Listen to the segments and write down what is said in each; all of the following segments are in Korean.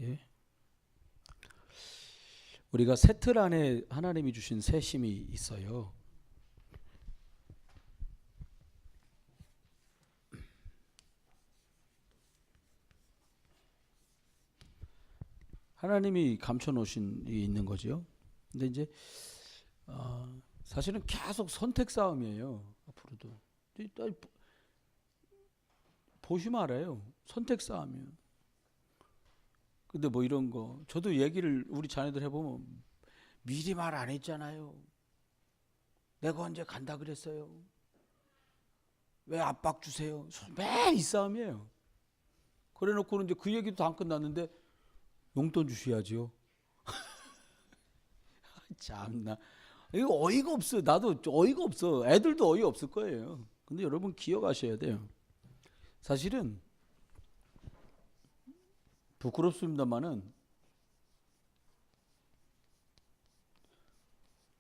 예. 우리가 새 틀 안에 하나님이 주신 새 힘이 있어요. 하나님이 감춰 놓으신 게 있는 거죠. 근데 이제 사실은 계속 선택 싸움이에요. 앞으로도 보시면 알아요. 선택 싸움이에요. 근데 뭐 이런 거 저도 얘기를 우리 자녀들 해보면 미리 말 안 했잖아요. 내가 언제 간다 그랬어요. 왜 압박 주세요. 매일 이 싸움이에요. 그래 놓고는 이제 그 얘기도 다 안 끝났는데 용돈 주셔야지요. 참나. 이거 어이가 없어요. 나도 어이가 없어. 애들도 어이 없을 거예요. 근데 여러분 기억하셔야 돼요. 사실은 부끄럽습니다만은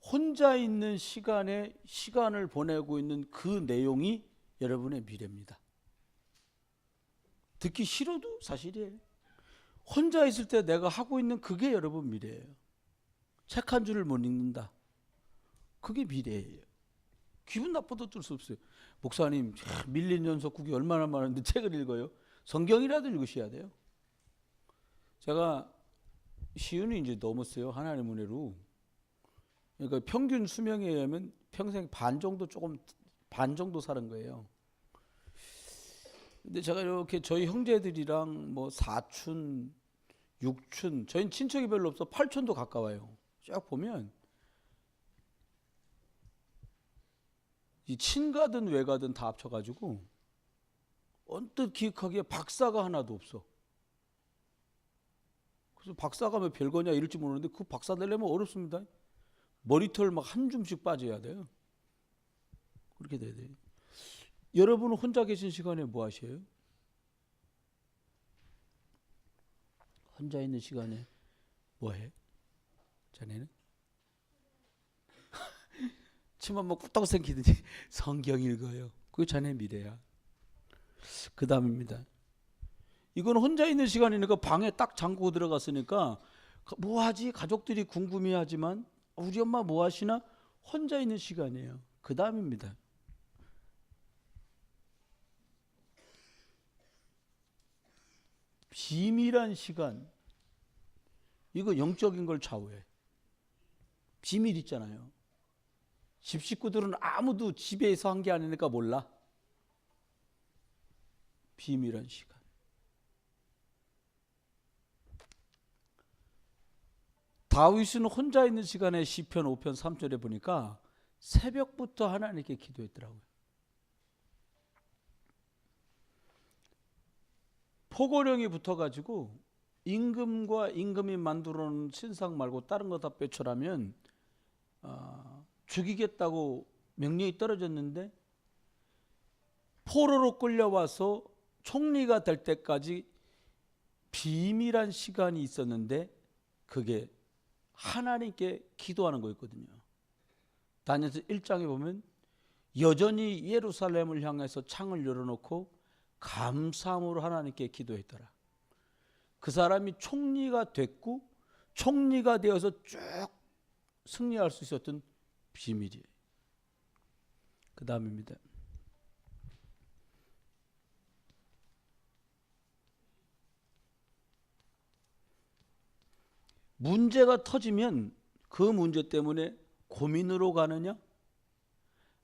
혼자 있는 시간에 시간을 보내고 있는 그 내용이 여러분의 미래입니다. 듣기 싫어도 사실이에요. 혼자 있을 때 내가 하고 있는 그게 여러분 미래예요. 책 한 줄을 못 읽는다. 그게 미래예요. 기분 나빠도 어쩔 수 없어요. 목사님 밀린 연속국이 얼마나 많은데 책을 읽어요. 성경이라도 읽으셔야 돼요. 제가 시운이 이제 넘었어요. 하나님 은혜로. 그러니까 평균 수명에 의하면 평생 반 정도 사는 거예요. 근데 제가 이렇게 저희 형제들이랑 뭐 사촌, 육촌, 저희는 친척이 별로 없어 8촌도 가까워요. 쫙 보면 이 친가든 외가든 다 합쳐가지고 언뜻 기억하기에 박사가 하나도 없어. 그래서 박사가 뭐 별거냐 이럴지 모르는데 그 박사 되려면 어렵습니다. 머리털 막 한 줌씩 빠져야 돼요. 그렇게 돼야 돼요. 여러분은 혼자 계신 시간에 뭐 하셔요? 혼자 있는 시간에 뭐 해? 자네는? 치마 뭐 꿀떡 생기든지 성경 읽어요. 그게 자네 미래야. 그 다음입니다. 이건 혼자 있는 시간이니까 방에 딱 잠그고 들어갔으니까 뭐 하지? 가족들이 궁금해하지만 우리 엄마 뭐 하시나? 혼자 있는 시간이에요. 그 다음입니다. 비밀한 시간. 이거 영적인 걸 좌우해. 비밀 있잖아요. 집 식구들은 아무도 집에서 한 게 아니니까 몰라. 비밀한 시간. 다윗은 혼자 있는 시간에 시편 5편 3절에 보니까 새벽부터 하나님께 기도했더라고요. 포고령이 붙어가지고 임금과 임금이 만들어 놓은 신상 말고 다른 거 다 빼쳐라면 죽이겠다고 명령이 떨어졌는데 포로로 끌려와서 총리가 될 때까지 비밀한 시간이 있었는데 그게 하나님께 기도하는 거였거든요. 다니엘서 1장에 보면 여전히 예루살렘을 향해서 창을 열어놓고 감사함으로 하나님께 기도했더라. 그 사람이 총리가 됐고 총리가 되어서 쭉 승리할 수 있었던 비밀이에요. 그 다음입니다. 문제가 터지면 그 문제 때문에 고민으로 가느냐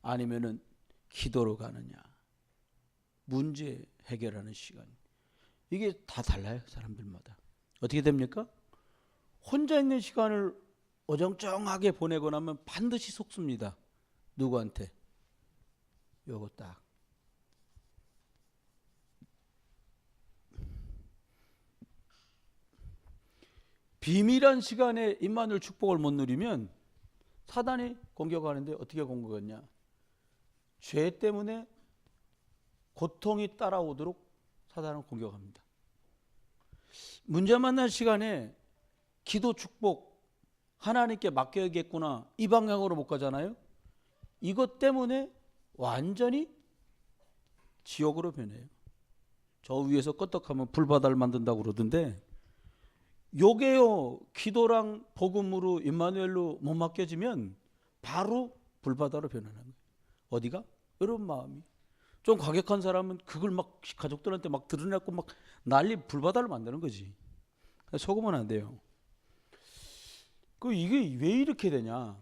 아니면은 기도로 가느냐. 문제 해결하는 시간. 이게 다 달라요. 사람들마다. 어떻게 됩니까? 혼자 있는 시간을 어정쩡하게 보내고 나면 반드시 속습니다. 누구한테? 요거 딱. 비밀한 시간에 임마누엘 축복을 못 누리면 사단이 공격하는데 어떻게 공격하냐? 죄 때문에 고통이 따라오도록 사단은 공격합니다. 문제 만난 시간에 기도 축복 하나님께 맡겨야겠구나 이 방향으로 못 가잖아요. 이것 때문에 완전히 지옥으로 변해요. 저 위에서 껐떡하면 불바다를 만든다고 그러던데 요게요 기도랑 복음으로 임마누엘로 못 맡겨지면 바로 불바다로 변하는 거예요. 어디가? 여러분 마음이. 좀 과격한 사람은 그걸 막 가족들한테 막 드러내고 막 난리 불바다를 만드는 거지. 속으면 안 돼요. 이게 왜 이렇게 되냐?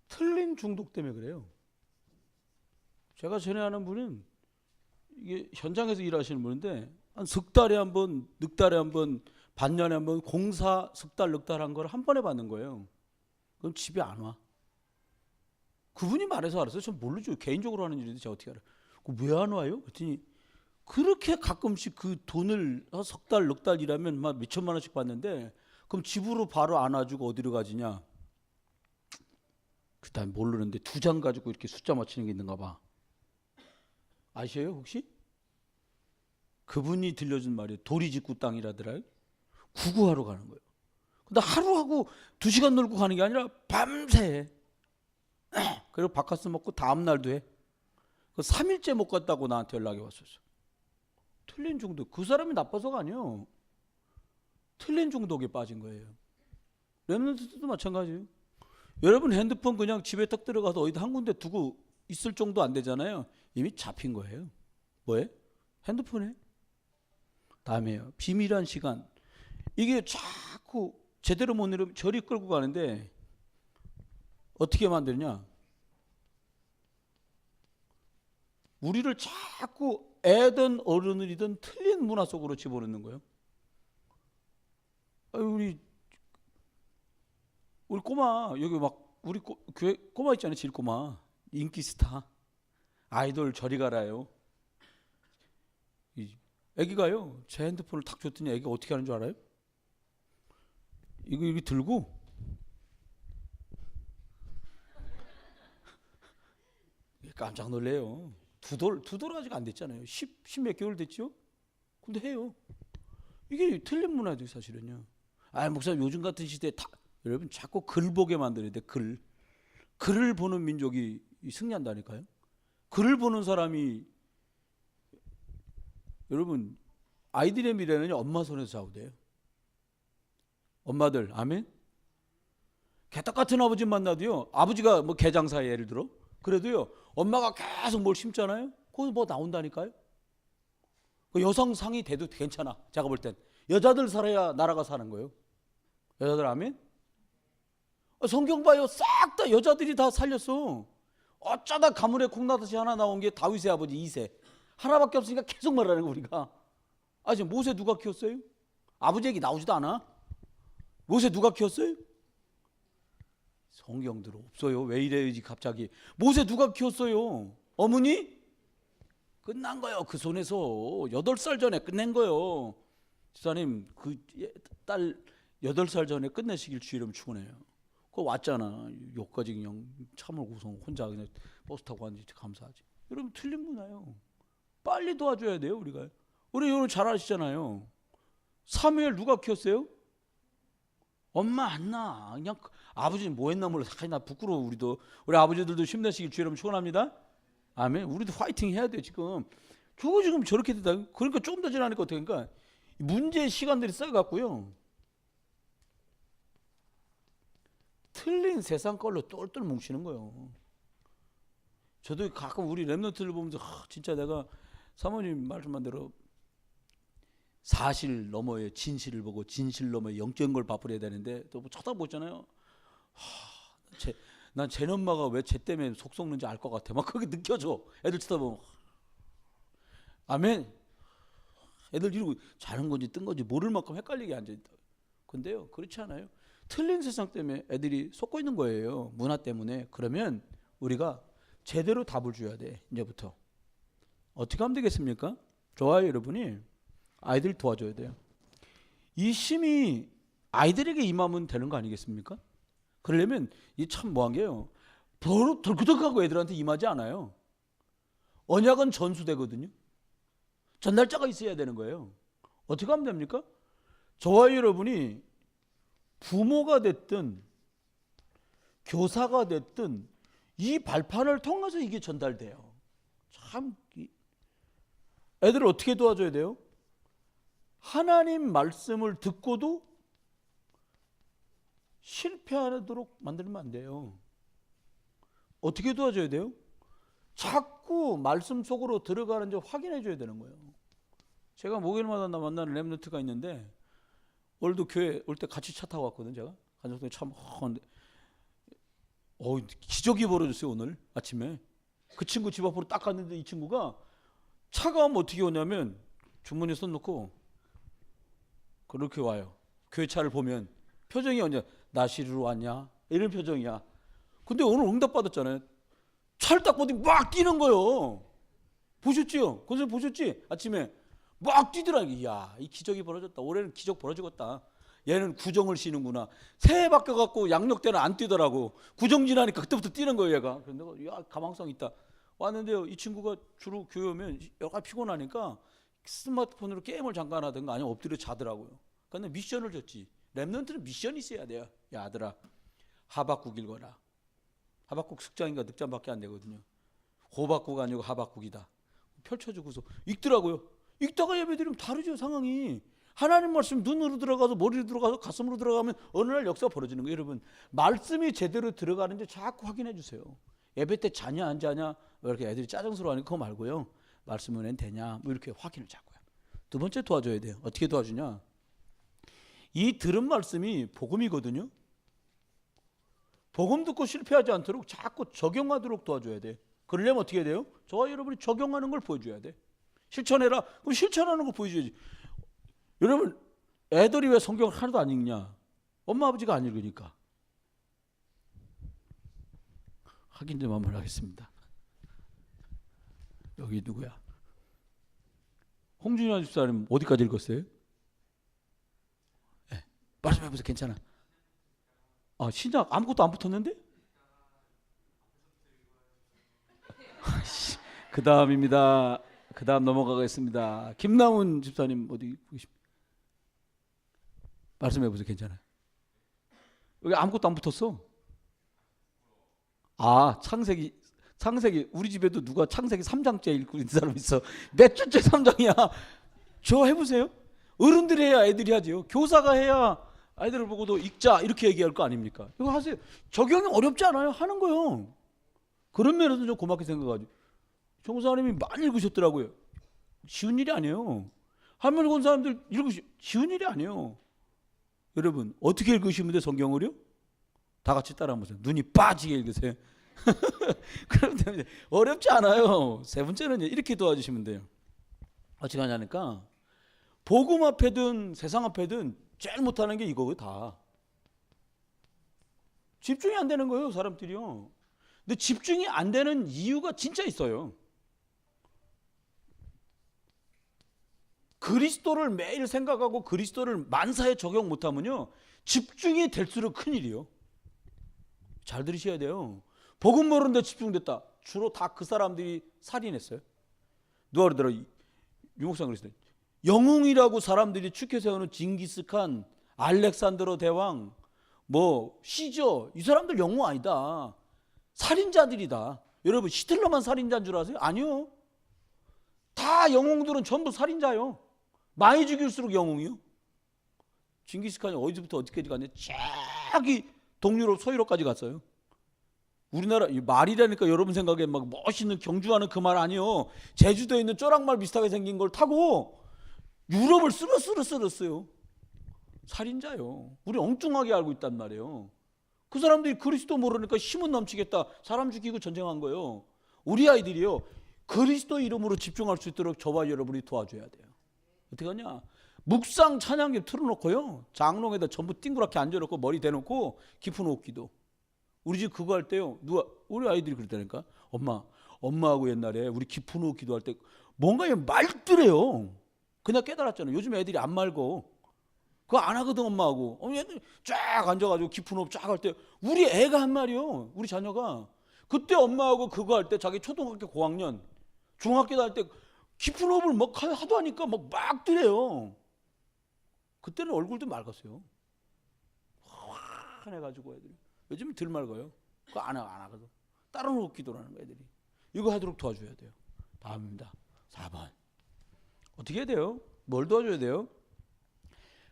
틀린 중독 때문에 그래요. 제가 전에 아는 분은 이게 현장에서 일하시는 분인데 한 석 달에 한 번, 넉 달에 한 번, 반년에 한 번 공사 석 달, 넉 달 한 걸 한 번에 받는 거예요. 그럼 집에 안 와. 그분이 말해서 알았어요. 전 모르죠. 개인적으로 하는 일인데 제가 어떻게 알아요? 왜 안 와요? 그랬더니 그렇게 가끔씩 그 돈을 석 달, 넉 달 일하면 막 몇천만 원씩 받는데 그럼 집으로 바로 안 와주고 어디로 가지냐? 그다음 모르는데 2장 가지고 이렇게 숫자 맞추는 게 있는가 봐. 아시에요 혹시? 그분이 들려준 말이 도리직구 땅이라더라요. 구구하러 가는 거예요. 근데 하루하고 2시간 놀고 가는 게 아니라 밤새 해. 그리고 바카스 먹고 다음 날도 해. 3일째 못 갔다고 나한테 연락이 왔었어. 틀린 중독. 그 사람이 나빠서가 아니에요. 틀린 중독에 빠진 거예요. 렘넌트도 마찬가지예요. 여러분 핸드폰 그냥 집에 딱 들어가서 어디 한 군데 두고 있을 정도 안 되잖아요. 이미 잡힌 거예요. 뭐에? 핸드폰에. 다음에요. 비밀한 시간. 이게 자꾸 제대로 못 이루면 저리 끌고 가는데 어떻게 만드냐? 우리를 자꾸 애든 어른이든 틀린 문화 속으로 집어넣는 거예요. 우리 꼬마 여기 막 우리 교회 꼬마 있잖아요. 질 꼬마 인기 스타 아이돌 저리 가라요. 애기가요 제 핸드폰을 탁 줬더니 애기가 어떻게 하는 줄 알아요? 이거 들고 깜짝 놀래요. 두 돌 아직 안 됐잖아요. 10 몇 개월 됐죠? 근데 해요. 이게 틀린 문화죠 사실은요. 목사님 요즘 같은 시대에 여러분 자꾸 글 보게 만들어야 돼. 글을 보는 민족이 승리한다니까요. 글을 보는 사람이 여러분 아이들의 미래는 엄마 손에서 좌우돼요. 엄마들 아멘. 개떡 같은 아버지 만나도요. 아버지가 뭐 개장사에 예를 들어 그래도요. 엄마가 계속 뭘 심잖아요. 거기서 뭐 나온다니까요. 여성 상이 돼도 괜찮아. 제가 볼 땐 여자들 살아야 나라가 사는 거예요. 여자들 아멘. 성경 봐요. 싹 다 여자들이 다 살렸어. 어쩌다 가문에 콩나듯이 하나 나온 게 다윗의 아버지 이세. 하나밖에 없으니까 계속 말하는 거 우리가. 지금 모세 누가 키웠어요? 아버지 얘기 나오지도 않아. 모세 누가 키웠어요? 성경들 없어요. 왜 이래야지 갑자기. 모세 누가 키웠어요? 어머니? 끝난 거예요. 그 손에서 8살 전에 끝낸 거예요. 집사님 그 딸 8살 전에 끝내시길 주의 이름 축원해요. 그거 왔잖아. 여기까지 그냥 참을 고성 혼자 그냥 버스 타고 왔는지 감사하지. 여러분 틀린 문화예요. 빨리 도와줘야 돼요 우리가. 우리 여러분 잘 아시잖아요. 사무엘 누가 키웠어요? 엄마 안나. 그냥 아버지는 뭐 했나 몰라. 나 부끄러워. 우리 아버지들도 힘내시길 주의 이름 축원합니다. 아멘. 우리도 화이팅 해야 돼 지금. 저거 지금 저렇게 된다. 그러니까 조금 더 지나니까 어떻게 그러니까 문제의 시간들이 쌓여갖고요. 틀린 세상 걸로 똘똘 뭉치는 거예요. 저도 가끔 우리 랩런트를 보면서 진짜 내가 사모님 말씀한 대로 사실 너머의 진실을 보고 진실 너머의 영적인 걸 바꾸려야 되는데 또 쳐다보고 있잖아요. 난 쟤 엄마가 왜 쟤 때문에 속 썩는지 알 것 같아. 막 그게 느껴져. 애들 쳐다보면. 아멘. 애들 이러고 자는 건지 뜬 건지 모를 만큼 헷갈리게 앉아있다. 근데요 그렇지 않아요. 틀린 세상 때문에 애들이 속고 있는 거예요. 문화 때문에. 그러면 우리가 제대로 답을 줘야 돼. 이제부터. 어떻게 하면 되겠습니까? 좋아요 여러분이. 아이들 도와줘야 돼요. 이 힘이 아이들에게 임하면 되는 거 아니겠습니까? 그러려면 이 참 뭐한 게요. 바로 덜그덕하고 애들한테 임하지 않아요. 언약은 전수되거든요. 전달자가 있어야 되는 거예요. 어떻게 하면 됩니까? 저와 여러분이 부모가 됐든 교사가 됐든 이 발판을 통해서 이게 전달돼요. 참 애들을 어떻게 도와줘야 돼요? 하나님 말씀을 듣고도 실패하도록 만들면 안 돼요. 어떻게 도와줘야 돼요? 자꾸 말씀 속으로 들어가는지 확인해 줘야 되는 거예요. 제가 목요일마다 만나는 렘넌트가 있는데 오늘도 교회 올 때 같이 차 타고 왔거든요. 제가 간접동에 참 기적이 벌어졌어요. 오늘 아침에 그 친구 집 앞으로 딱 갔는데 이 친구가 차가 오면 어떻게 오냐면 주머니에 손 넣고 그렇게 와요. 교회 차를 보면 표정이 언제 나 쉬러 왔냐 이런 표정이야. 근데 오늘 응답 받았잖아요. 차를 딱 보더니 막 뛰는 거예요. 보셨지요? 그래서 보셨지? 아침에 막 뛰더라. 이야, 이 기적이 벌어졌다. 올해는 기적 벌어지겠다. 얘는 구정을 쉬는구나. 새해 바뀌어갖고 양력 때는 안 뛰더라고. 구정 지나니까 그때부터 뛰는 거예요, 얘가. 그래서 내가 야, 가망성 있다. 왔는데요, 이 친구가 주로 교회 오면 여가 피곤하니까 스마트폰으로 게임을 잠깐 하든가 아니면 엎드려 자더라고요. 근데 미션을 줬지. 렘넌트는 미션이 있어야 돼요. 야, 아들아, 하박국 읽어라. 하박국 숙장인가 늑장밖에 안 되거든요. 호박국 아니고 하박국이다. 펼쳐주고서 읽더라고요. 읽다가 예배드리면 다르죠, 상황이. 하나님 말씀 눈으로 들어가서 머리로 들어가서 가슴으로 들어가면 어느 날 역사가 벌어지는 거예요. 여러분, 말씀이 제대로 들어가는지 자꾸 확인해 주세요. 예배 때 자냐 안 자냐 왜 이렇게 애들이 짜증스러워하니까 그거 말고요. 말씀 은혜는 되냐 뭐 이렇게 확인을 자고요. 두 번째 도와줘야 돼요. 어떻게 도와주냐? 이 들은 말씀이 복음이거든요. 복음 듣고 실패하지 않도록 자꾸 적용하도록 도와줘야 돼. 그러려면 어떻게 해야 돼요? 저와 여러분이 적용하는 걸 보여줘야 돼. 실천해라. 그럼 실천하는 걸 보여줘야지. 여러분, 애들이 왜 성경을 하나도 안 읽냐? 엄마 아버지가 안 읽으니까. 확인 좀 한번 하겠습니다. 여기 누구야? 홍준현 집사님 어디까지 읽었어요? 네. 말씀해보세요. 괜찮아. 신약 아무것도 안 붙었는데? 그 다음입니다. 그 다음 넘어가겠습니다. 김남훈 집사님 어디 보십니까? 말씀해보세요. 괜찮아요. 여기 아무것도 안 붙었어. 창세기 우리 집에도 누가 창세기 3장째 읽고 있는 사람 있어. 몇 주째 3장이야. 저 해보세요. 어른들이 해야 애들이 하죠. 교사가 해야 아이들을 보고도 읽자 이렇게 얘기할 거 아닙니까? 이거 하세요. 적용이 어렵지 않아요. 하는 거요. 그런 면에서 좀 고맙게 생각하죠. 총사님이 많이 읽으셨더라고요. 쉬운 일이 아니에요. 한문 본 사람들 쉬운 일이 아니에요. 여러분 어떻게 읽으시면 돼 성경을요? 다 같이 따라 한번 보세요. 눈이 빠지게 읽으세요. 그러면 됩니다. 어렵지 않아요. 세 번째는 이렇게 도와주시면 돼요. 어떻게 하냐니까 복음 앞에든 세상 앞에든 제일 못하는 게 이거고 다. 집중이 안 되는 거예요 사람들이요. 근데 집중이 안 되는 이유가 진짜 있어요. 그리스도를 매일 생각하고 그리스도를 만사에 적용 못하면요 집중이 될수록 큰일이요. 잘 들으셔야 돼요. 복음 모르는데 집중됐다. 주로 다 그 사람들이 살인했어요. 누가 그러더라. 유목사님 그랬어요. 영웅이라고 사람들이 축해 세우는 징기스칸, 알렉산드로 대왕, 시저 이 사람들 영웅 아니다. 살인자들이다. 여러분 히틀러만 살인자인 줄 아세요? 아니요. 다 영웅들은 전부 살인자요. 많이 죽일수록 영웅이요. 징기스칸이 어디서부터 어디까지 갔냐? 저기 동유럽 서유럽까지 갔어요. 우리나라 말이라니까 여러분 생각에 막 멋있는 경주하는 그 말 아니요. 제주도에 있는 쪼락말 비슷하게 생긴 걸 타고 유럽을 쓸었어요. 살인자요. 우리 엉뚱하게 알고 있단 말이에요. 그 사람들이 그리스도 모르니까 힘은 넘치겠다. 사람 죽이고 전쟁한 거예요. 우리 아이들이요. 그리스도 이름으로 집중할 수 있도록 저와 여러분이 도와줘야 돼요. 어떻게 하냐? 묵상 찬양기 틀어놓고요. 장롱에다 전부 띵그랗게 앉아놓고 머리 대놓고 깊은 호흡기도. 우리 집 그거 할 때요. 우리 아이들이 그랬다니까. 엄마하고 옛날에 우리 깊은 호흡 기도할 때 뭔가 말들해요. 그냥 깨달았잖아요. 요즘 애들이 안 말고 그거 안 하거든 엄마하고. 애들 쫙 앉아가지고 깊은 호흡 쫙 할 때 우리 애가 한 말이요. 우리 자녀가 그때 엄마하고 그거 할 때 자기 초등학교 고학년 중학교 다닐 때 깊은 호흡을 막 하도 하니까 막 들해요. 그때는 얼굴도 맑았어요. 환해가지고 애들이. 요즘은 덜 맑아요. 그거 안 하거든. 다른 호흡 기도라는 거 애들이. 이거 하도록 도와줘야 돼요. 다음입니다. 4번. 어떻게 해야 돼요? 뭘 도와줘야 돼요?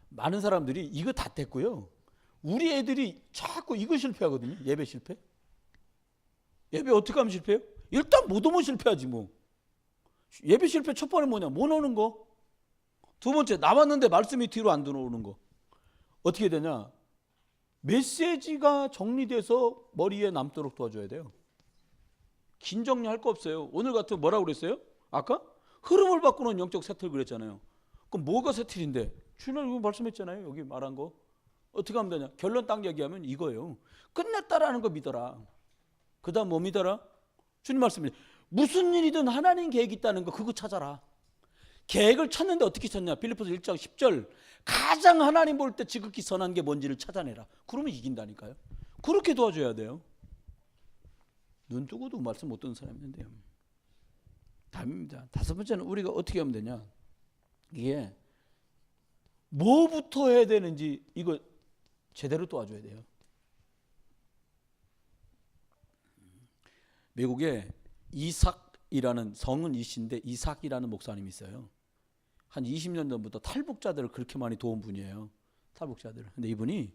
많은 사람들이 이거 다 됐고요. 우리 애들이 자꾸 이거 실패하거든요. 예배 실패. 예배 어떻게 하면 실패해요? 일단 못 오면 실패하지 뭐. 예배 실패 첫 번에 뭐냐? 못 오는 거. 두 번째 나왔는데 말씀이 뒤로 안 들어오는 거. 어떻게 되냐? 메시지가 정리돼서 머리에 남도록 도와줘야 돼요. 긴 정리할 거 없어요. 오늘 같은 뭐라고 그랬어요? 아까? 흐름을 바꾸는 영적 세틀 그랬잖아요. 그럼 뭐가 세틀인데? 주님 이거 말씀했잖아요. 여기 말한 거. 어떻게 하면 되냐? 결론 딱 얘기하면 이거예요. 끝냈다라는 거 믿어라. 그 다음 뭐 믿어라? 주님 말씀이 무슨 일이든 하나님 계획이 있다는 거 그거 찾아라. 계획을 찾는데 어떻게 찾냐? 빌립보서 1장 10절 가장 하나님 볼 때 지극히 선한 게 뭔지를 찾아내라. 그러면 이긴다니까요. 그렇게 도와줘야 돼요. 눈 뜨고도 말씀 못 듣는 사람이 있는데요. 답입니다. 다섯 번째는 우리가 어떻게 하면 되냐? 이게 뭐부터 해야 되는지 이거 제대로 도와줘야 돼요. 미국에 이삭이라는 성은 이씨인데 이삭이라는 목사님이 있어요. 한 20년 전부터 탈북자들을 그렇게 많이 도운 분이에요. 탈북자들. 근데 이분이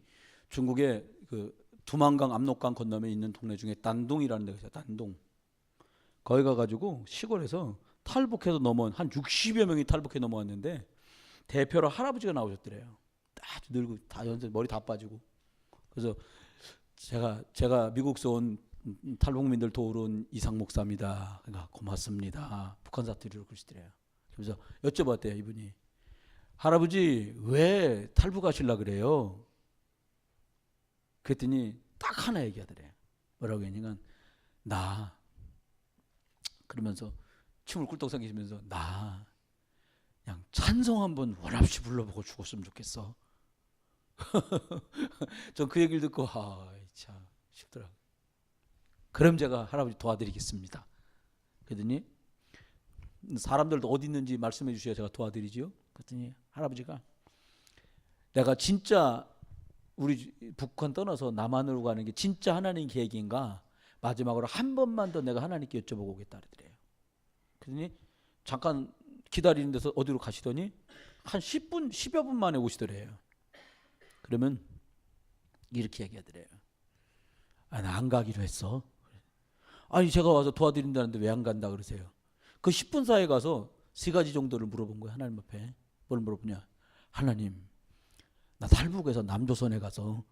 중국의 그 두만강 압록강 건너면 있는 동네 중에 단동이라는 데가 있어요. 단동. 거기 가가지고 시골에서 탈북해서 넘어온 한 60여 명이 탈북해 넘어왔는데 대표로 할아버지가 나오셨더래요. 아주 늙고 다 연세 머리 다 빠지고. 그래서 제가 미국에서 온 탈북민들 도우러 온 이상 목사입니다. 그러니까 고맙습니다. 북한 사투리로 그러시더래요. 그래서 여쭤봤대요. 이분이 할아버지 왜 탈북하시려 그래요? 그랬더니 딱 하나 얘기하더래요. 뭐라고 했냐면 나 그러면서 침을 꿀떡 삼키시면서 나 그냥 찬송 한번 원없이 불러보고 죽었으면 좋겠어. 전 그 얘기를 듣고 참 쉽더라고요. 그럼 제가 할아버지 도와드리겠습니다. 그랬더니 사람들도 어디 있는지 말씀해 주셔야 제가 도와드리지요. 그랬더니 할아버지가 내가 진짜 우리 북한 떠나서 남한으로 가는 게 진짜 하나님 계획인가 마지막으로 한 번만 더 내가 하나님께 여쭤보고 오겠다 그래요. 그랬더니 잠깐 기다리는 데서 어디로 가시더니 한 10분, 10여 분 만에 오시더래요. 그러면 이렇게 얘기하더래요. 나 안 가기로 했어. 아니 제가 와서 도와드린다는데 왜 안 간다 그러세요? 그 10분 사이에 가서 세 가지 정도를 물어본 거예요. 하나님 앞에. 뭘 물어보냐? 하나님 나 탈북해서 남조선에 가서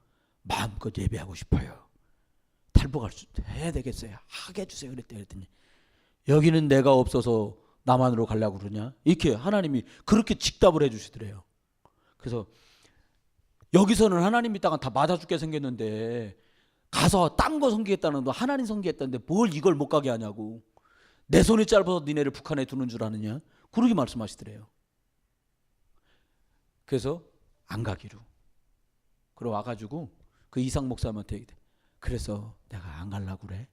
마음껏 예배하고 싶어요. 탈북할 수 해야 되겠어요. 하게 해주세요. 그랬더니 여기는 내가 없어서 남한으로 가려고 그러냐? 이렇게 하나님이 그렇게 직답을 해주시더래요. 그래서 여기서는 하나님 믿다가 다 맞아 죽게 생겼는데 가서 딴 거 섬기겠다는 거 하나님 섬기겠다는데 뭘 이걸 못 가게 하냐고. 내 손이 짧아서 니네를 북한에 두는 줄 아느냐? 그렇게 말씀하시더래요. 그래서 안 가기로. 그러고 와가지고 그 이상 목사님한테 얘기해. 그래서 내가 안 가려고 그래.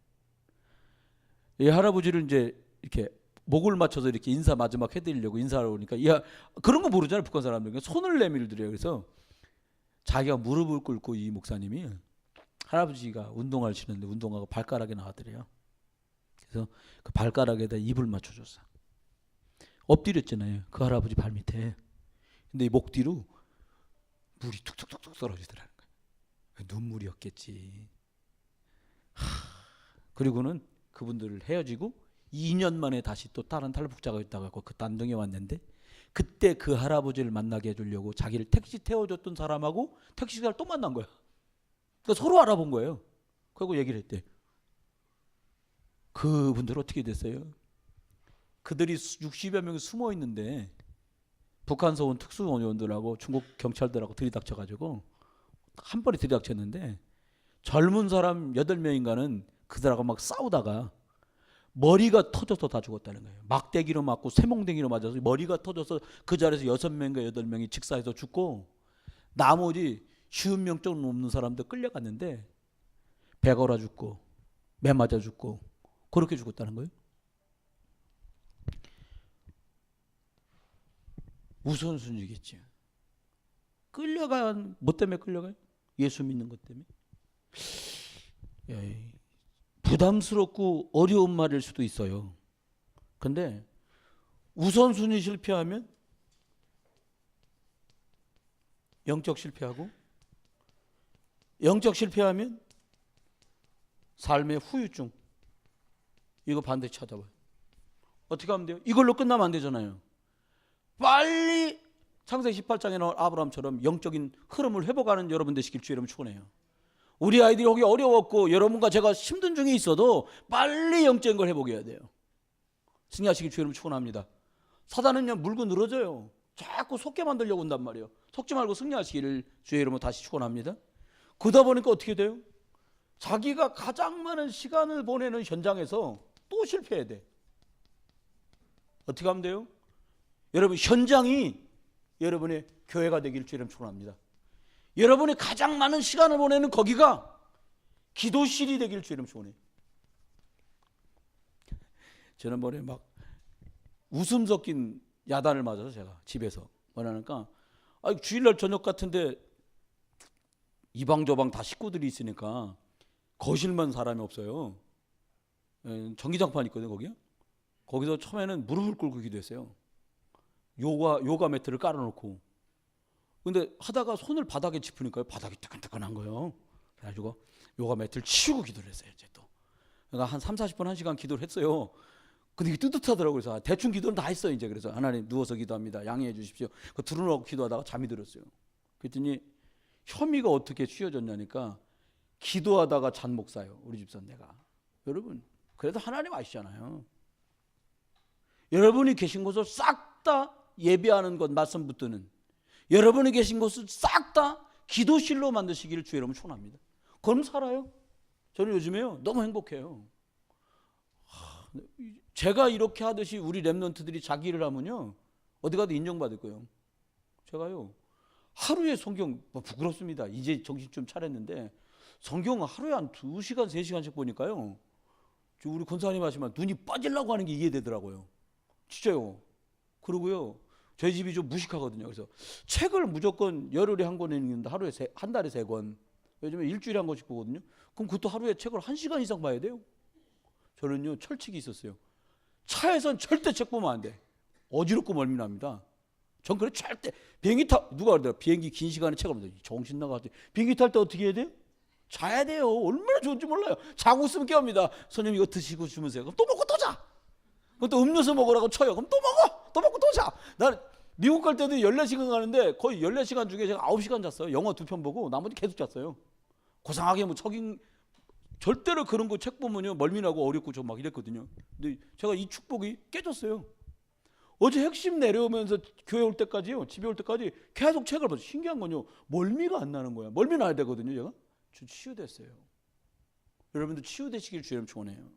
이 할아버지를 이제 이렇게 목을 맞춰서 이렇게 인사 마지막 해드리려고 인사하러 오니까 야 그런 거 모르잖아요. 북한 사람들. 손을 내밀더래요. 그래서 자기가 무릎을 꿇고 이 목사님이 할아버지가 운동하시는데 운동하고 발가락에 나왔더래요. 그래서 그 발가락에다 입을 맞춰줬어. 엎드렸잖아요. 그 할아버지 발 밑에. 근데 이 목 뒤로 물이 툭툭툭툭 떨어지더라는 거예요. 눈물이었겠지. 그리고는 그분들을 헤어지고 2년 만에 다시 또 다른 탈북자가 있다가 그 단동에 왔는데 그때 그 할아버지를 만나게 해주려고 자기를 택시 태워줬던 사람하고 택시기사를 또 만난 거야. 그러니까 서로 알아본 거예요. 그리고 얘기를 했대. 그분들 어떻게 됐어요? 그들이 60여 명이 숨어 있는데 북한서 온 특수요원들하고 중국 경찰들하고 들이닥쳐가지고 한 번에 들이닥쳤는데 젊은 사람 8명인가는 그들하고 막 싸우다가 머리가 터져서 다 죽었다는 거예요. 막대기로 맞고 쇠몽댕이로 맞아서 머리가 터져서 그 자리에서 6명인가 8명이 직사해서 죽고 나머지 50명 정도 넘는 사람들 끌려갔는데 배 걸어 죽고 매 맞아 죽고 그렇게 죽었다는 거예요. 우선순위겠죠. 끌려간 뭐 때문에 끌려가요? 예수 믿는 것 때문에. 부담스럽고 어려운 말일 수도 있어요. 근데 우선순위 실패하면 영적 실패하고, 영적 실패하면 삶의 후유증, 이거 반드시 찾아봐요. 어떻게 하면 돼요? 이걸로 끝나면 안 되잖아요. 빨리 창세기 18장에 나온 아브라함처럼 영적인 흐름을 회복하는 여러분 되시길 주의 이름으로 축원해요. 우리 아이들이 혹이 어려웠고 여러분과 제가 힘든 중에 있어도 빨리 영적인 걸 회복해야 돼요. 승리하시길 주의 이름으로 축원합니다. 사단은요 물고 늘어져요. 자꾸 속게 만들려고 온단 말이에요. 속지 말고 승리하시기를 주의 이름으로 다시 축원합니다. 그러다 보니까 어떻게 돼요? 자기가 가장 많은 시간을 보내는 현장에서 또 실패해야 돼. 어떻게 하면 돼요? 여러분 현장이 여러분의 교회가 되기를 주의 이름으로 축원합니다. 여러분이 가장 많은 시간을 보내는 거기가 기도실이 되기를 주의 이름으로 축원해요. 지난번에 막 웃음 섞인 야단을 맞아서 제가 집에서 뭐라니까 주일날 저녁 같은데 이방저방 다 식구들이 있으니까 거실만 사람이 없어요. 전기장판 있거든요 거기요. 거기서 처음에는 무릎을 꿇고 기도했어요. 요가 매트를 깔아놓고. 근데 하다가 손을 바닥에 짚으니까요 바닥이 뜨끈뜨끈한 거예요. 그래가지고 요가 매트를 치우고 기도를 했어요. 이제 또 그러니까 한 30-40분 1시간 기도를 했어요. 근데 이게 뜨뜻하더라고요. 그래서 대충 기도는 다 했어요. 이제 그래서 하나님 누워서 기도합니다. 양해해 주십시오. 그 두루놓고 기도하다가 잠이 들었어요. 그랬더니 혐의가 어떻게 쉬어졌냐니까 기도하다가 잔 목사요. 우리 집사람 내가. 여러분 그래도 하나님 아시잖아요. 여러분이 계신 곳을 싹 다 예배하는 것 말씀 붙드는 여러분이 계신 곳을 싹 다 기도실로 만드시기를 주의 이름으로 축원합니다. 그럼 살아요. 저는 요즘에요 너무 행복해요. 제가 이렇게 하듯이 우리 랩런트들이 자기 일을 하면요 어디 가도 인정받을 거예요. 제가요 하루에 성경 부끄럽습니다. 이제 정신 좀 차렸는데 성경 하루에 한 2시간 3시간씩 보니까요 우리 권사님 하시면 눈이 빠지려고 하는 게 이해되더라고요. 진짜요. 그러고요 저희 집이 좀 무식하거든요. 그래서 책을 무조건 열흘에 한 권 읽는다. 하루에 한 달에 3권. 요즘에 일주일에 한 권씩 보거든요. 그럼 그것도 하루에 책을 1시간 이상 봐야 돼요. 저는요 철칙이 있었어요. 차에선 절대 책 보면 안 돼. 어지럽고 멀미납니다. 전 그래 절대 비행기 누가 그러더라. 비행기 긴 시간에 책을 보면 정신 나가지고 비행기 탈 때 어떻게 해야 돼요? 자야 돼요. 얼마나 좋은지 몰라요. 자고 있으면 깨웁니다. 손님 이거 드시고 주무세요. 그럼 또 먹고 또 자. 그럼 또 음료수 먹으라고 쳐요. 그럼 또 먹어. 또 먹고 또 자. 난 미국 갈 때도 14시간 가는데 거의 14시간 중에 제가 9시간 잤어요. 영화 2편 보고 나머지 계속 잤어요. 고상하게 뭐 절대로 그런 거 책 보면요 멀미나고 어렵고 저 막 이랬거든요. 근데 제가 이 축복이 깨졌어요. 어제 핵심 내려오면서 교회 올 때까지요, 집에 올 때까지 계속 책을 봐서 신기한 건요 멀미가 안 나는 거야. 멀미 나야 되거든요. 제가 저 치유됐어요. 여러분도 치유되시길 주님 축원해요.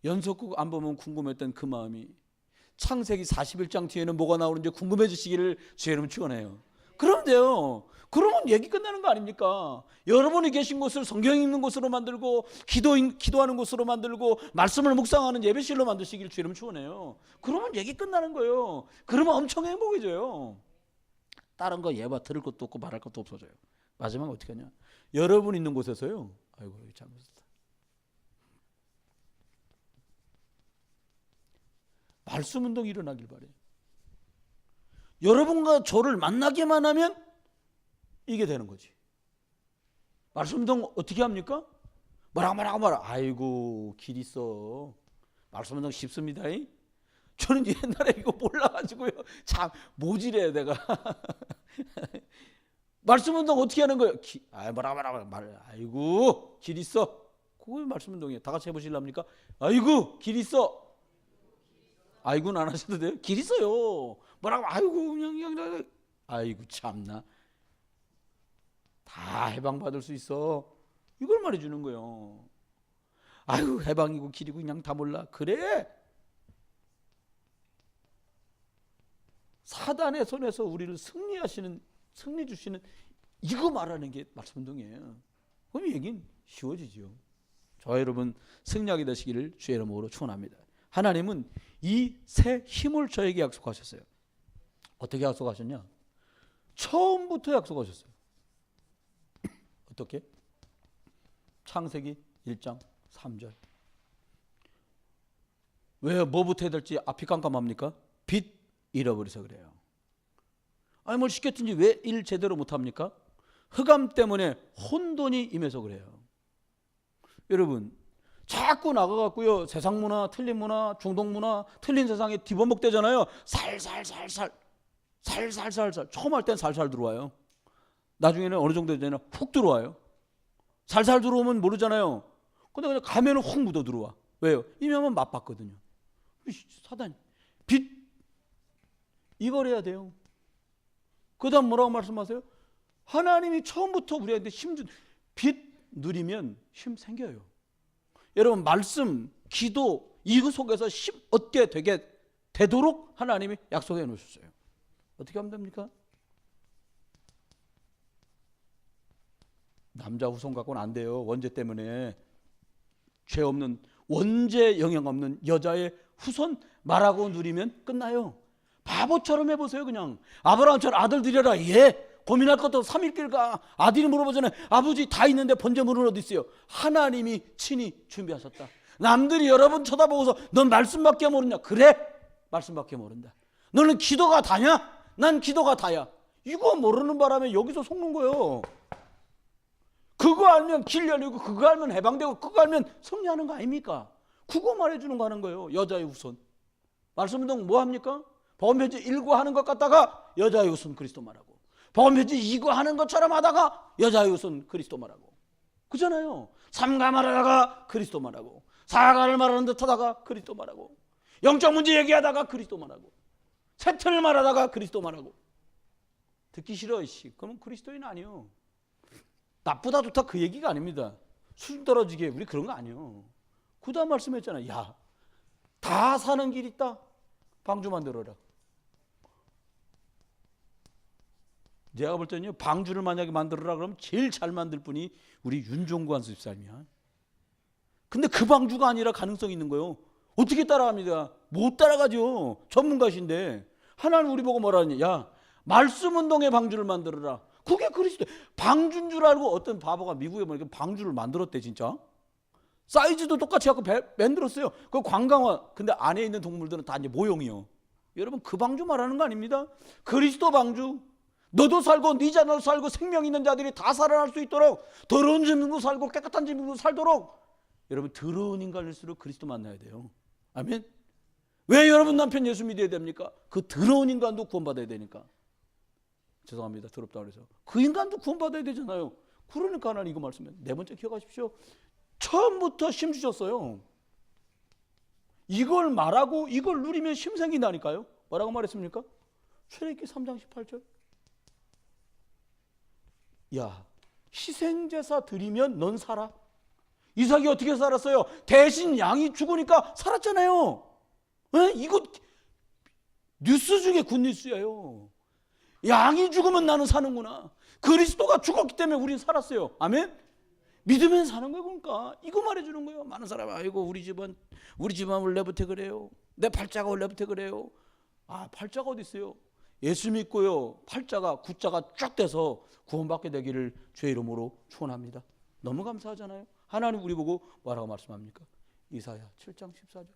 연속극 안 보면 궁금했던 그 마음이 창세기 41장 뒤에는 뭐가 나오는지 궁금해지시기를 주님 축원해요. 그러면 돼요. 그러면 얘기 끝나는 거 아닙니까? 여러분이 계신 곳을 성경 읽는 곳으로 만들고 기도하는 곳으로 만들고 말씀을 묵상하는 예배실로 만드시길 주님 축원해요. 그러면 얘기 끝나는 거예요. 그러면 엄청 행복해져요. 다른 거 예봐 들을 것도 없고 말할 것도 없어져요. 마지막에 어떻게 하냐? 여러분 있는 곳에서요. 아이고 잘못했다. 말씀 운동이 일어나길 바래요. 여러분과 저를 만나게만 하면 이게 되는 거지. 말씀 운동 어떻게 합니까? 뭐라. 아이고 길 있어. 말씀 운동 쉽습니다. 저는 옛날에 이거 몰라가지고요. 참 모질해 내가. 말씀 운동 어떻게 하는 거예요? 아이고 길 있어. 그거 말씀 운동이에요. 다 같이 해보실랍니까? 아이고 길 있어. 아이고는 안 하셔도 돼요. 길 있어요. 뭐라고 아이고 그냥 아이고 참나. 다 해방받을 수 있어. 이걸 말해주는 거예요. 아이고 해방이고 길이고 그냥 다 몰라. 그래. 사단의 손에서 우리를 승리 주시는 이거 말하는 게 말씀 운동이에요. 그럼 얘기는 쉬워지죠. 저와 여러분 승리하게 되시기를 주의 이름으로 축원합니다. 하나님은 이 새 힘을 저에게 약속하셨어요. 어떻게 약속하셨냐? 처음부터 약속하셨어요. 어떻게? 창세기 1장 3절. 왜 뭐부터 해야 될지 앞이 깜깜합니까? 빛 잃어버려서 그래요. 아니 뭘 시켰든지 왜 일 제대로 못합니까? 흑암 때문에 혼돈이 임해서 그래요. 여러분 자꾸 나가갖고요 세상 문화, 틀린 문화, 중동 문화, 틀린 세상에 뒤범벅되잖아요. 살살살살 처음 할 땐 살살 들어와요. 나중에는 어느 정도 되면 훅 들어와요. 살살 들어오면 모르잖아요. 근데 그냥 가면은 훅 묻어 들어와. 왜요? 이미 한번 맛봤거든요. 사단이 빚 이걸 해야 돼요. 그 다음 뭐라고 말씀하세요? 하나님이 처음부터 우리한테 힘 준 빚 누리면 힘 생겨요. 여러분 말씀, 기도 이거 속에서 힘 얻게 되도록 하나님이 약속해 놓으셨어요. 어떻게 하면 됩니까? 남자 후손 갖고는 안 돼요. 원죄 때문에 죄 없는 원죄 영향 없는 여자의 후손 말하고 누리면 끝나요. 바보처럼 해보세요. 그냥 아브라함처럼 아들 드려라. 예. 고민할 것도 3일길 가. 아들이 물어보잖아요. 아버지 다 있는데 번제물은 어디 있어요? 하나님이 친히 준비하셨다. 남들이 여러분 쳐다보고서 넌 말씀밖에 모르냐? 그래 말씀밖에 모른다. 너는 기도가 다냐? 난 기도가 다야. 이거 모르는 바람에 여기서 속는 거예요. 그거 알면 길 열리고 그거 알면 해방되고 그거 알면 승리하는 거 아닙니까? 그거 말해주는 거 하는 거예요. 여자의 후손. 말씀운동 뭐 합니까? 보험편지 1구 하는 것 같다가 여자의 후손 그리스도 말하고 보험편지 2구 하는 것처럼 하다가 여자의 후손 그리스도 말하고 그잖아요. 3가 말하다가 그리스도 말하고 4가를 말하는 듯 하다가 그리스도 말하고 영적 문제 얘기하다가 그리스도 말하고 세틀 말하다가 그리스도 말하고 듣기 싫어 이씨. 그러면 그리스도인 아니요. 나쁘다 좋다 그 얘기가 아닙니다. 수준 떨어지게 우리 그런 거 아니요. 그 다음 말씀했잖아요. 야, 다 사는 길 있다. 방주 만들어라. 제가 볼 때는요 방주를 만약에 만들어라 그러면 제일 잘 만들 분이 우리 윤종구 한수집사님이야. 근데 그 방주가 아니라 가능성이 있는 거예요. 어떻게 따라갑니까? 못 따라가죠. 전문가신데 하나님 우리 보고 뭐라 하냐. 야 말씀 운동의 방주를 만들어라. 그게 그리스도. 방주인 줄 알고 어떤 바보가 미국에 보니까 방주를 만들었대 진짜. 사이즈도 똑같이 갖고 만들었어요. 그 관광화. 근데 안에 있는 동물들은 다 이제 모형이요. 여러분 그 방주 말하는 거 아닙니다. 그리스도 방주. 너도 살고 네 자녀도 살고 생명 있는 자들이 다 살아날 수 있도록 더러운 짐도 살고 깨끗한 짐도 살도록 여러분 더러운 인간일수록 그리스도 만나야 돼요. 아멘. 왜 여러분 남편 예수 믿어야 됩니까? 그 더러운 인간도 구원받아야 되니까. 죄송합니다. 더럽다 그래서. 그 인간도 구원받아야 되잖아요. 그러니까 하나님 이거 말씀해. 네 번째 기억하십시오. 처음부터 힘 주셨어요. 이걸 말하고 이걸 누리면 힘 생긴다니까요. 뭐라고 말했습니까? 출애굽기 3장 18절. 야, 희생제사 드리면 넌 살아. 이삭이 어떻게 살았어요? 대신 양이 죽으니까 살았잖아요. 에? 이거 뉴스 중에 굿뉴스예요. 양이 죽으면 나는 사는구나. 그리스도가 죽었기 때문에 우리는 살았어요. 아멘? 믿으면 사는 거예요. 그러니까 이거 말해주는 거예요. 많은 사람 아이고 우리 집은 원래부터 그래요. 내 팔자가 원래부터 그래요. 아 팔자가 어디 있어요? 예수 믿고요. 팔자가 구자가 쫙 돼서 구원받게 되기를 주의 이름으로 축원합니다. 너무 감사하잖아요. 하나님 우리 보고 뭐라고 말씀합니까? 이사야 7장 14절.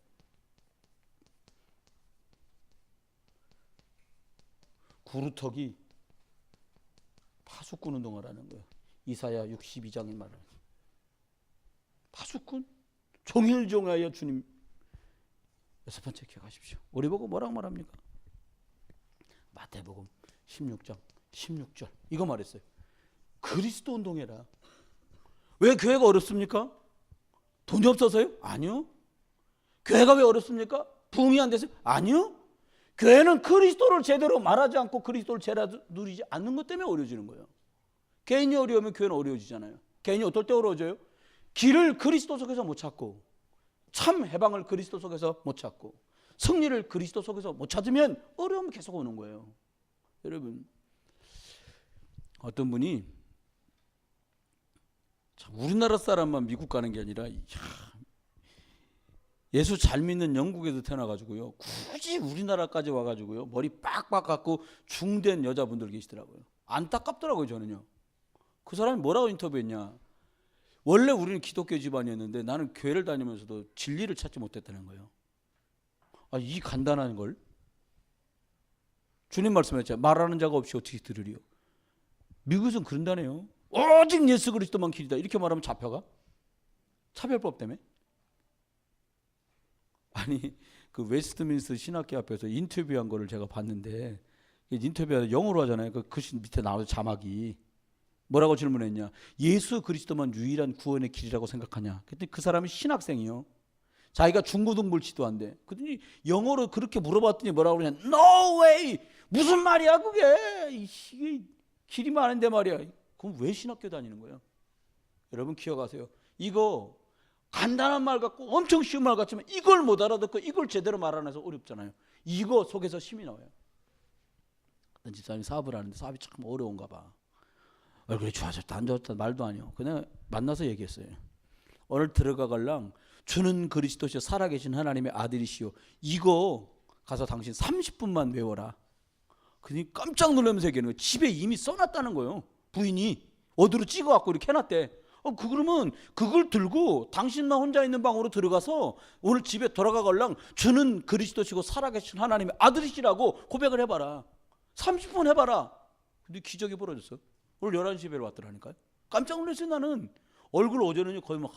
구루터기 파수꾼 운동을 하는 거예요. 이사야 62장이 말하는 파수꾼 종일종하여 주님. 여섯 번째 기억하십시오. 우리 보고 뭐라고 말합니까? 마태복음 16장 16절 이거 말했어요. 그리스도 운동해라. 왜 교회가 어렵습니까? 돈이 없어서요? 아니요. 교회가 왜 어렵습니까? 부흥이 안 돼서요? 아니요. 교회는 그리스도를 제대로 말하지 않고 그리스도를 제대로 누리지 않는 것 때문에 어려워지는 거예요. 개인이 어려우면 교회는 어려워지잖아요. 개인이 어떨 때 어려워져요? 길을 그리스도 속에서 못 찾고 참 해방을 그리스도 속에서 못 찾고 승리를 그리스도 속에서 못 찾으면 어려움이 계속 오는 거예요. 여러분 어떤 분이 참 우리나라 사람만 미국 가는 게 아니라 예수 잘 믿는 영국에서 태어나가지고요 굳이 우리나라까지 와가지고요 머리 빡빡 갖고 중된 여자분들 계시더라고요. 안타깝더라고요. 저는요. 그 사람이 뭐라고 인터뷰했냐. 원래 우리는 기독교 집안이었는데 나는 교회를 다니면서도 진리를 찾지 못했다는 거예요. 아, 이 간단한 걸 주님 말씀하셨죠. 말하는 자가 없이 어떻게 들으리요. 미국에서는 그런다네요. 오직 예수 그리스도만 길이다. 이렇게 말하면 잡혀가? 차별법 때문에? 아니 그 웨스트민스터 신학교 앞에서 인터뷰한 거를 제가 봤는데 인터뷰가 영어로 하잖아요. 그 글씨 밑에 나오는 자막이 뭐라고 질문했냐. 예수 그리스도만 유일한 구원의 길이라고 생각하냐. 그랬더니 그 사람이 신학생이요. 자기가 중고등부를 안 돼. 그랬더니 영어로 그렇게 물어봤더니 뭐라고 그러냐. No way! 무슨 말이야 그게. 이게 길이 많은데 말이야. 그럼 왜 신학교 다니는 거예요? 여러분 기억하세요. 이거 간단한 말 같고 엄청 쉬운 말 같지만 이걸 못 알아듣고 이걸 제대로 말 안 해서 어렵잖아요. 이거 속에서 힘이 나와요. 어떤 집사람이 사업을 하는데 사업이 참 어려운가 봐. 얼굴이 좋아졌다 안 좋았다 말도 아니요. 그냥 만나서 얘기했어요. 오늘 들어가갈랑 주는 그리스도시요 살아계신 하나님의 아들이시요. 이거 가서 당신 30분만 외워라. 그니 깜짝 놀라면서 얘기하는 거예요. 집에 이미 써놨다는 거예요. 부인이 어디로 찍어갖고 이렇게 해놨대. 그러면 그걸 들고 당신만 혼자 있는 방으로 들어가서 오늘 집에 돌아가갈랑 주는 그리스도시고 살아계신 하나님의 아들이시라고 고백을 해봐라. 30분 해봐라. 근데 기적이 벌어졌어. 오늘 11시에 뵈러 왔더라니까요. 깜짝 놀랐어요. 나는 얼굴 어제는 거의 막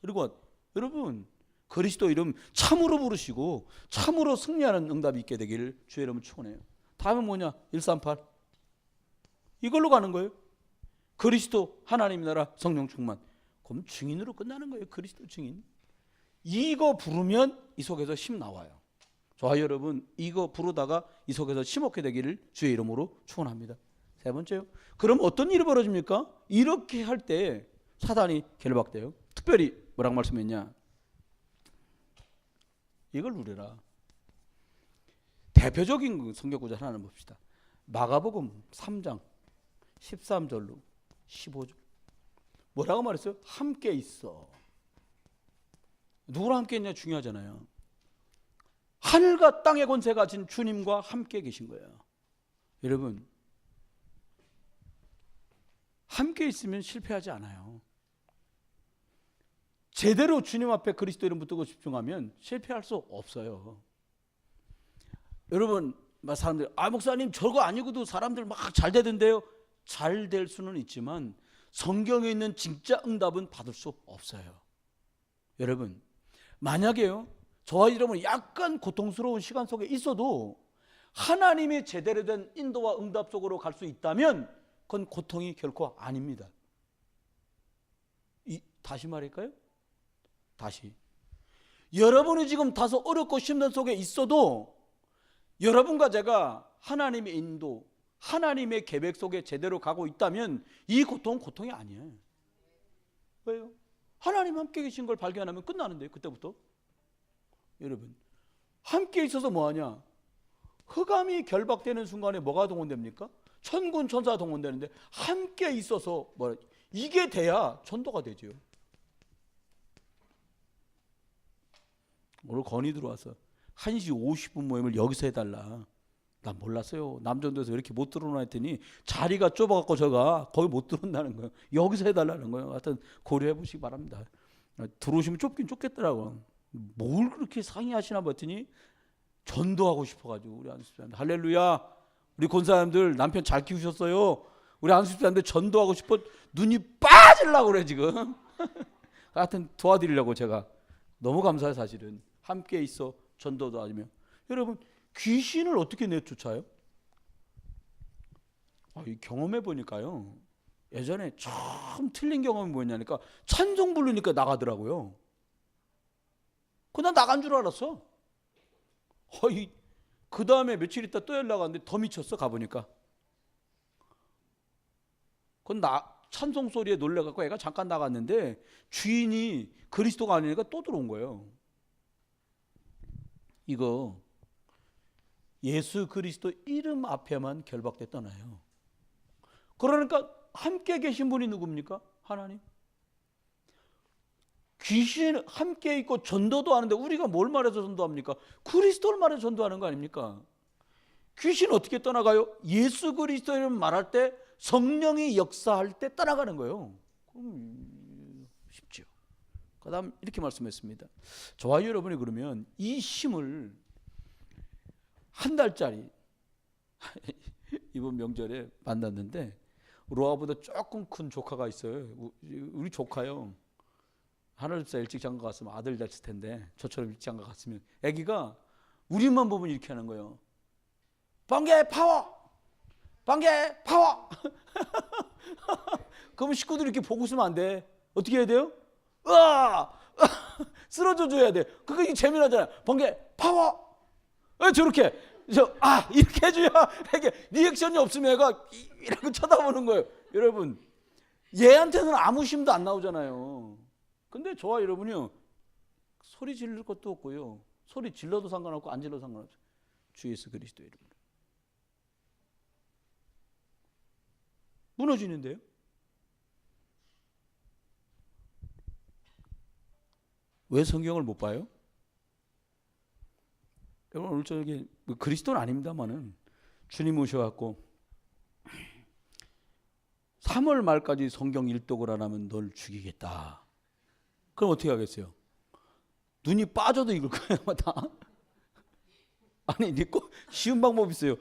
이러고 여러분 그리스도 이름 참으로 부르시고 참으로 승리하는 응답이 있게 되기를 주의 이름을 축원해요. 다음은 뭐냐? 138 이걸로 가는 거예요. 그리스도 하나님 나라 성령 충만. 그럼 증인으로 끝나는 거예요. 그리스도 증인. 이거 부르면 이 속에서 힘 나와요. 저와 여러분 이거 부르다가 이 속에서 힘없게 되기를 주의 이름으로 축원합니다. 세 번째요. 그럼 어떤 일이 벌어집니까? 이렇게 할 때 사단이 결박돼요. 특별히 뭐라고 말씀했냐? 이걸 누려라. 대표적인 성경 구절 하나는 봅시다. 마가복음 3장 13절로 15절. 뭐라고 말했어요? 함께 있어. 누구랑 함께 있냐 중요하잖아요. 하늘과 땅의 권세 가진 주님과 함께 계신 거예요. 여러분 함께 있으면 실패하지 않아요. 제대로 주님 앞에 그리스도 이름 붙들고 집중하면 실패할 수 없어요. 여러분 사람들 목사님 저거 아니고도 사람들 막 잘 되던데요. 잘 될 수는 있지만 성경에 있는 진짜 응답은 받을 수 없어요. 여러분 만약에요 저와 여러분 약간 고통스러운 시간 속에 있어도 하나님의 제대로 된 인도와 응답 속으로 갈 수 있다면 그건 고통이 결코 아닙니다. 다시 말할까요? 다시 여러분이 지금 다소 어렵고 힘든 속에 있어도 여러분과 제가 하나님의 인도 하나님의 계획 속에 제대로 가고 있다면 이 고통은 고통이 아니에요. 왜요? 하나님 함께 계신 걸 발견하면 끝나는데요. 그때부터. 여러분 함께 있어서 뭐하냐? 흑암이 결박되는 순간에 뭐가 동원됩니까? 천군 천사 동원되는데 함께 있어서 이게 돼야 전도가 되죠. 오늘 건의 들어와서 1시 50분 모임을 여기서 해달라. 난 몰랐어요. 남전도에서 이렇게 못 들어오나 했더니 자리가 좁아갖고 제가 거기 못 들어온다는 거예요. 여기서 해달라는 거예요. 하여튼 고려해 보시기 바랍니다. 들어오시면 좁긴 좁겠더라고. 뭘 그렇게 상의하시나 봤더니 전도하고 싶어가지고 우리 안수집사님들 할렐루야. 우리 권사님들 남편 잘 키우셨어요. 우리 안수집사님들 전도하고 싶어 눈이 빠지려고 그래 지금. 하여튼 도와드리려고 제가 너무 감사해요. 사실은 함께 있어 전도도 하시며. 여러분 귀신을 어떻게 내쫓아요? 경험해 보니까요. 예전에 참 틀린 경험이 뭐냐니까 찬송 부르니까 나가더라고요. 그냥 나간 줄 알았어. 그 다음에 며칠 있다 또 연락 왔는데 더 미쳤어. 가보니까. 그건 찬송 소리에 놀래갖고 애가 잠깐 나갔는데 주인이 그리스도가 아니니까 또 들어온 거예요. 이거 예수 그리스도 이름 앞에만 결박돼 떠나요. 그러니까 함께 계신 분이 누굽니까? 하나님. 귀신 함께 있고 전도도 하는데 우리가 뭘 말해서 전도합니까? 그리스도를 말해서 전도하는 거 아닙니까? 귀신 어떻게 떠나가요? 예수 그리스도 이름 말할 때 성령이 역사할 때 떠나가는 거예요. 그럼 쉽죠. 그 다음 이렇게 말씀했습니다. 저와 여러분이 그러면 이 힘을 한 달짜리 이번 명절에 만났는데 로아보다 조금 큰 조카가 있어요. 우리 조카요. 하늘집사 일찍 장가 갔으면 아들 됐을 텐데 저처럼 일찍 장가 갔으면 아기가 우리만 보면 이렇게 하는 거예요. 번개 파워! 번개 파워! 그러면 식구들이 이렇게 보고 있으면 안 돼. 어떻게 해야 돼요? 으아! 쓰러져 줘야 돼. 그게 재미나잖아요. 번개 파워! 저렇게 이렇게 해줘야 이게 리액션이 없으면 애가 이렇게 쳐다보는 거예요. 여러분, 얘한테는 아무 힘도 안 나오잖아요. 근데 저와 여러분이요, 소리 지를 것도 없고요, 소리 질러도 상관없고 안 질러도 상관없어요. 주 예수 그리스도의 이름으로 무너지는데요. 왜 성경을 못 봐요? 여러분, 오늘 저녁에 그리스도는 아닙니다만은 주님 오셔갖고 3월 말까지 성경 일독을 안 하면 널 죽이겠다. 그럼 어떻게 하겠어요? 눈이 빠져도 읽을 거예요, 다. 아니, 꼭 쉬운 방법이 있어요.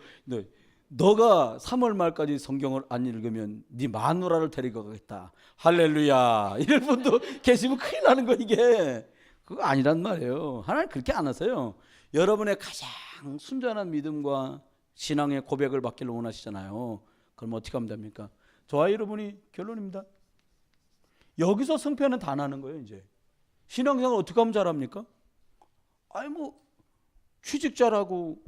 너가 3월 말까지 성경을 안 읽으면 네 마누라를 데리고 가겠다. 할렐루야. 이럴 분도 계시면 큰일 나는 거 이게. 그거 아니란 말이에요. 하나님 그렇게 안 하세요. 여러분의 가장 순전한 믿음과 신앙의 고백을 받기를 원하시잖아요. 그럼 어떻게 하면 됩니까? 저와 여러분이 결론입니다. 여기서 성패는 다 나는 거예요. 이제 신앙생활 어떻게 하면 잘합니까? 취직 잘하고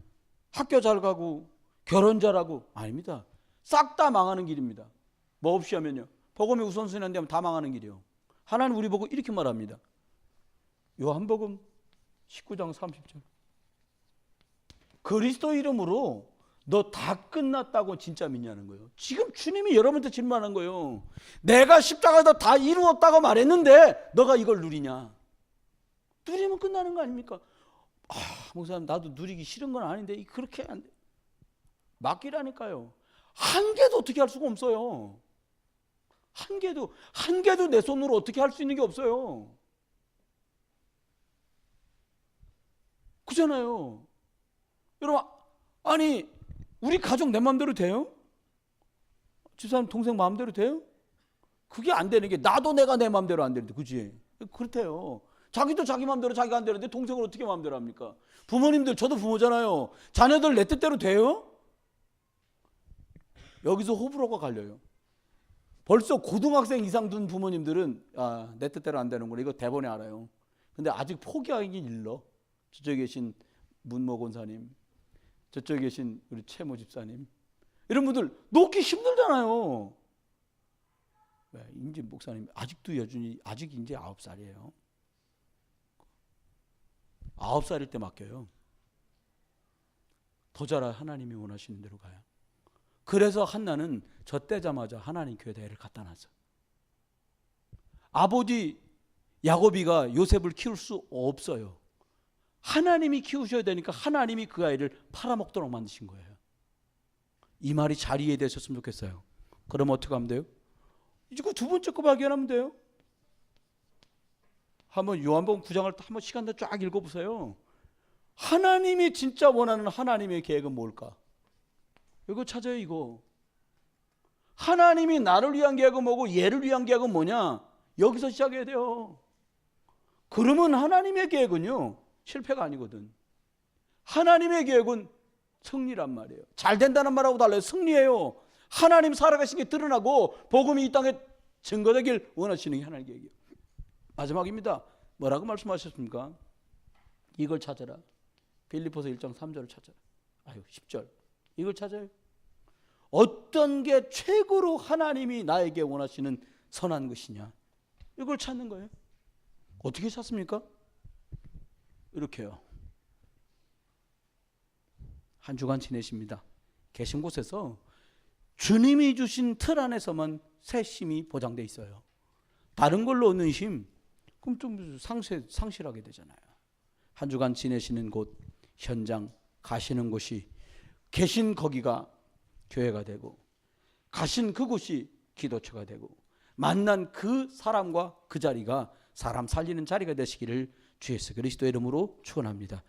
학교 잘 가고 결혼 잘하고 아닙니다. 싹 다 망하는 길입니다. 뭐 없이 하면요, 복음이 우선순위 안 되면 다 망하는 길이에요. 하나님 우리 보고 이렇게 말합니다. 요한복음 19장 30절. 그리스도 이름으로 너 다 끝났다고 진짜 믿냐는 거예요. 지금 주님이 여러분한테 질문하는 거예요. 내가 십자가에서 다 이루었다고 말했는데 너가 이걸 누리냐? 누리면 끝나는 거 아닙니까? 목사님, 나도 누리기 싫은 건 아닌데 그렇게 안 돼. 맡기라니까요. 한 개도 어떻게 할 수가 없어요. 한 개도 내 손으로 어떻게 할 수 있는 게 없어요. 그잖아요. 여러분, 아니 우리 가족 내 마음대로 돼요? 집사람 동생 마음대로 돼요? 그게 안 되는 게 나도 내가 내 마음대로 안 되는데, 그지? 그렇대요. 자기도 자기 마음대로 자기가 안 되는데 동생을 어떻게 마음대로 합니까? 부모님들, 저도 부모잖아요. 자녀들 내 뜻대로 돼요? 여기서 호불호가 갈려요. 벌써 고등학생 이상 둔 부모님들은 내 뜻대로 안 되는구나, 이거 대번에 알아요. 근데 아직 포기하기 일러. 저쪽에 계신 문모 권사님, 저쪽에 계신 우리 최모 집사님, 이런 분들 놓기 힘들잖아요. 왜? 임진 목사님 아직도 여전히 아직 이제 9살이에요. 9살일 때 맡겨요. 더 자라 하나님이 원하시는 대로 가요. 그래서 한나는 저 때자마자 하나님 교회 대회를 갖다 놨어. 아버지 야곱이가 요셉을 키울 수 없어요. 하나님이 키우셔야 되니까 하나님이 그 아이를 팔아먹도록 만드신 거예요. 이 말이 잘 이해되셨으면 좋겠어요. 그럼 어떻게 하면 돼요? 이제 그 두 번째 거 발견하면 돼요. 한번 요한복음 9장을 한번 시간 내 쫙 읽어보세요. 하나님이 진짜 원하는 하나님의 계획은 뭘까? 이거 찾아요. 이거 하나님이 나를 위한 계획은 뭐고 얘를 위한 계획은 뭐냐? 여기서 시작해야 돼요. 그러면 하나님의 계획은요, 실패가 아니거든. 하나님의 계획은 승리란 말이에요. 잘 된다는 말하고 달라요. 승리예요. 하나님 살아가신 게 드러나고 복음이 이 땅에 증거되길 원하시는 게 하나님의 계획이에요. 마지막입니다. 뭐라고 말씀하셨습니까? 이걸 찾아라. 빌립보서 1장 3절을 찾아라. 10절. 이걸 찾아요. 어떤 게 최고로 하나님이 나에게 원하시는 선한 것이냐, 이걸 찾는 거예요. 어떻게 찾습니까? 이렇게요. 한 주간 지내십니다. 계신 곳에서 주님이 주신 틀 안에서만 새 힘이 보장돼 있어요. 다른 걸로 얻는 힘, 그럼 좀 상실하게 되잖아요. 한 주간 지내시는 곳, 현장, 가시는 곳이, 계신 거기가 교회가 되고, 가신 그곳이 기도처가 되고, 만난 그 사람과 그 자리가 사람 살리는 자리가 되시기를 주 예수 그리스도의 이름으로 축원합니다.